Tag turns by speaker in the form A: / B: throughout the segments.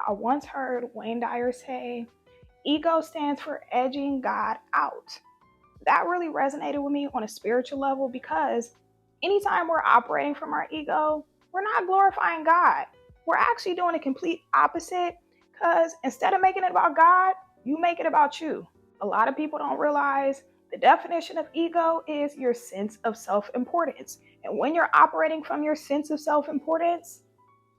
A: I once heard Wayne Dyer say, ego stands for edging God out. That really resonated with me on a spiritual level because anytime we're operating from our ego, we're not glorifying God. We're actually doing the complete opposite because instead of making it about God, you make it about you. A lot of people don't realize the definition of ego is your sense of self importance. And when you're operating from your sense of self importance,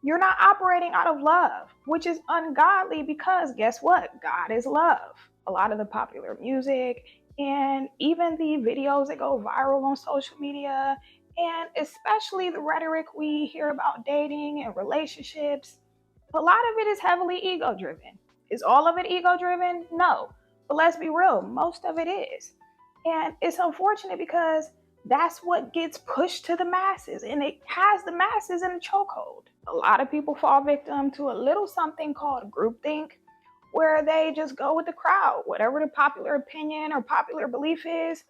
A: you're not operating out of love, which is ungodly because guess what? God is love. A lot of the popular music and even the videos that go viral on social media, and especially the rhetoric we hear about dating and relationships, a lot of it is heavily ego driven. Is all of it ego driven? No. But let's be real, most of it is. And it's unfortunate because that's what gets pushed to the masses and it has the masses in a chokehold. A lot of people fall victim to a little something called groupthink, where they just go with the crowd. Whatever the popular opinion or popular belief is,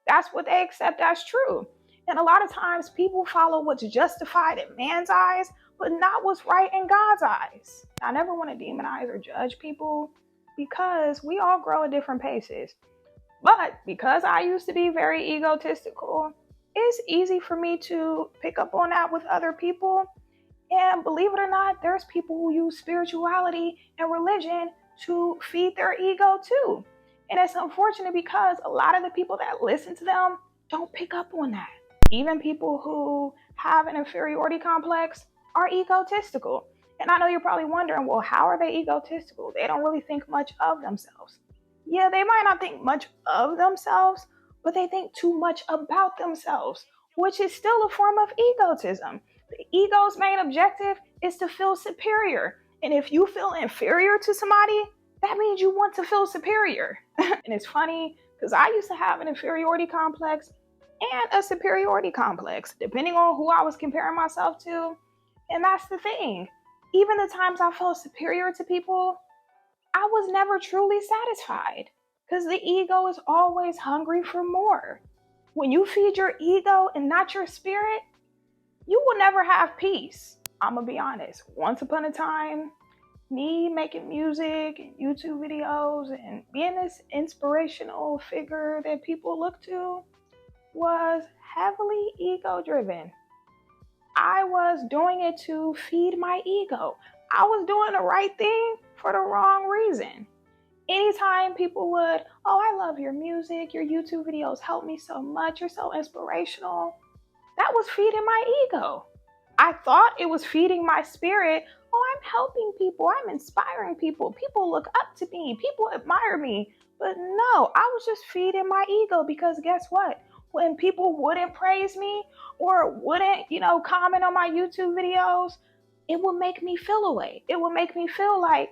A: that's what they accept as true. And a lot of times people follow what's justified in man's eyes, but not what's right in God's eyes. I never want to demonize or judge people because we all grow at different paces. But because I used to be very egotistical, it's easy for me to pick up on that with other people. And believe it or not, there's people who use spirituality and religion to feed their ego too. And it's unfortunate because a lot of the people that listen to them don't pick up on that. Even people who have an inferiority complex are egotistical. And I know you're probably wondering, well, how are they egotistical? They don't really think much of themselves. Yeah, they might not think much of themselves, but they think too much about themselves, which is still a form of egotism. The ego's main objective is to feel superior. And if you feel inferior to somebody, that means you want to feel superior. And it's funny because I used to have an inferiority complex and a superiority complex, depending on who I was comparing myself to. And that's the thing. Even the times I felt superior to people, I was never truly satisfied because the ego is always hungry for more. When you feed your ego and not your spirit, you will never have peace. I'm gonna be honest. Once upon a time, me making music and YouTube videos and being this inspirational figure that people look to was heavily ego driven. I was doing it to feed my ego. I was doing the right thing for the wrong reason. Anytime people would, oh, I love your music, your YouTube videos help me so much, you're so inspirational, that was feeding my ego. I thought it was feeding my spirit. Oh, I'm helping people, I'm inspiring people, people look up to me, people admire me. But no, I was just feeding my ego because guess what? When people wouldn't praise me or wouldn't, comment on my YouTube videos, it would make me feel away. It would make me feel like,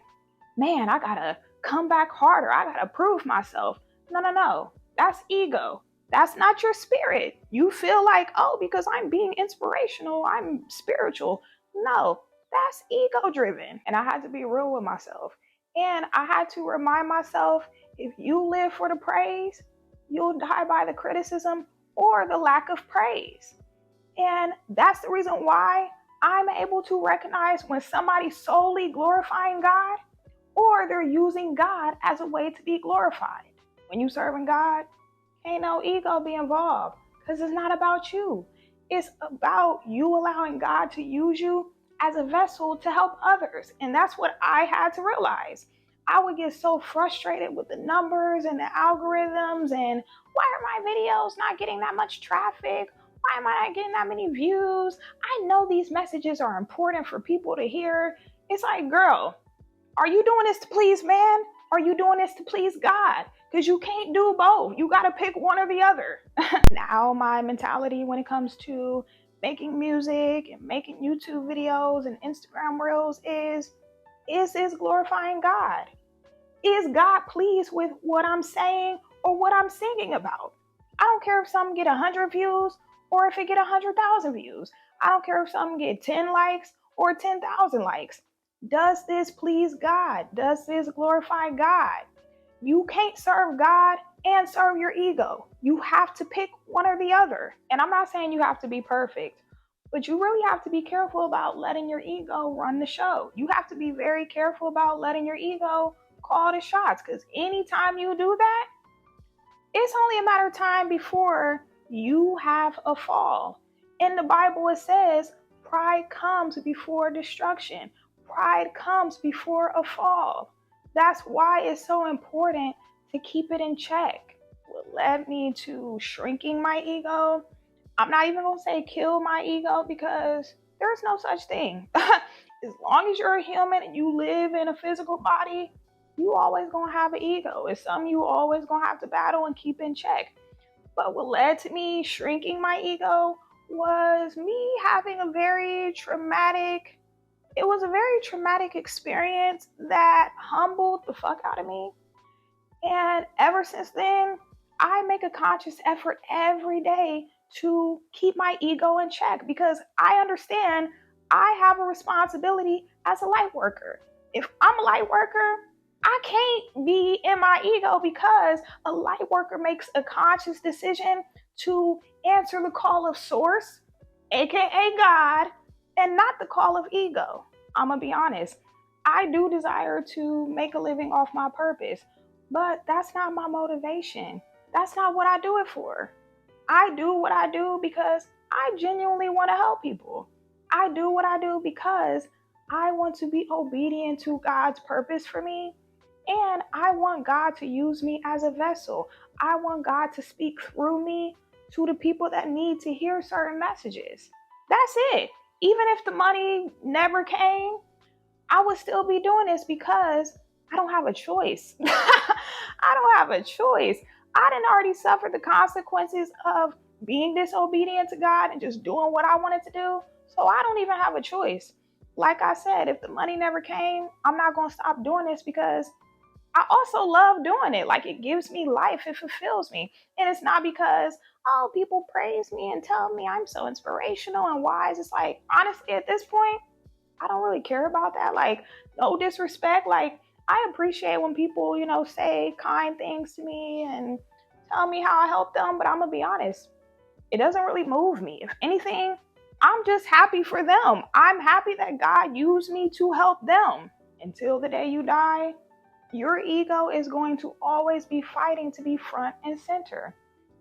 A: man, I gotta come back harder. I gotta prove myself. No, no, no. That's ego. That's not your spirit. You feel like, oh, because I'm being inspirational, I'm spiritual. No, that's ego driven. And I had to be real with myself. And I had to remind myself, if you live for the praise, you'll die by the criticism or the lack of praise. And that's the reason why I'm able to recognize when somebody's solely glorifying God or they're using God as a way to be glorified. When you serving God, ain't no ego be involved because it's not about you. It's about you allowing God to use you as a vessel to help others. And that's what I had to realize. I would get so frustrated with the numbers and the algorithms and why are my videos not getting that much traffic? Why am I not getting that many views? I know these messages are important for people to hear. It's like, girl, are you doing this to please man? Or are you doing this to please God? Because you can't do both. You got to pick one or the other. Now my mentality when it comes to making music and making YouTube videos and Instagram reels is this glorifying God? Is God pleased with what I'm saying or what I'm singing about? I don't care if some get 100 views or if it get 100,000 views. I don't care if some get 10 likes or 10,000 likes. Does this please God? Does this glorify God? You can't serve God and serve your ego. You have to pick one or the other. And I'm not saying you have to be perfect, But you really have to be careful about letting your ego run the show. You have to be very careful about letting your ego call the shots, because anytime you do that, it's only a matter of time before you have a fall. In the Bible, it says pride comes before destruction, pride comes before a fall. That's why it's so important to keep it in check. What led me to shrinking my ego, I'm not even going to say kill my ego, because there's no such thing. As long as you're a human and you live in a physical body, you always gonna have an ego. It's something you always gonna have to battle and keep in check. But what led to me shrinking my ego was me having it was a very traumatic experience that humbled the fuck out of me. And ever since then, I make a conscious effort every day to keep my ego in check, because I understand I have a responsibility as a light worker. If I'm a light worker, I can't be in my ego, because a light worker makes a conscious decision to answer the call of source, aka God, and not the call of ego. I'm gonna be honest. I do desire to make a living off my purpose, but that's not my motivation. That's not what I do it for. I do what I do because I genuinely want to help people. I do what I do because I want to be obedient to God's purpose for me. And I want God to use me as a vessel. I want God to speak through me to the people that need to hear certain messages. That's it. Even if the money never came, I would still be doing this because I don't have a choice. I don't have a choice. I didn't already suffer the consequences of being disobedient to God and just doing what I wanted to do. So I don't even have a choice. Like I said, if the money never came, I'm not going to stop doing this, because I also love doing it. Like, it gives me life, it fulfills me. And it's not because, oh, people praise me and tell me I'm so inspirational and wise. It's like, honestly, at this point, I don't really care about that. Like, no disrespect. Like, I appreciate when people, say kind things to me and tell me how I help them, but I'm gonna be honest, it doesn't really move me. If anything, I'm just happy for them. I'm happy that God used me to help them. Until the day you die, your ego is going to always be fighting to be front and center.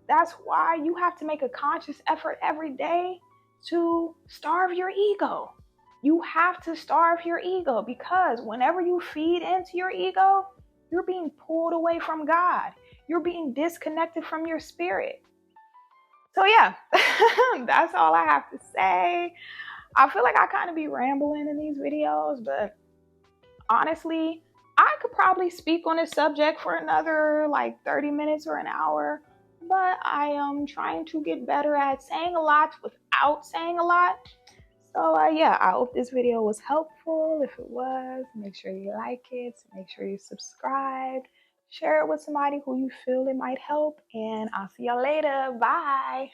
A: That's why you have to make a conscious effort every day to starve your ego. You have to starve your ego, because whenever you feed into your ego, you're being pulled away from God. You're being disconnected from your spirit. So, yeah, that's all I have to say. I feel like I kind of be rambling in these videos, but honestly, I could probably speak on this subject for another like 30 minutes or an hour, but I am trying to get better at saying a lot without saying a lot. So, yeah, I hope this video was helpful. If it was, make sure you like it, make sure you subscribe, share it with somebody who you feel it might help, and I'll see y'all later. Bye.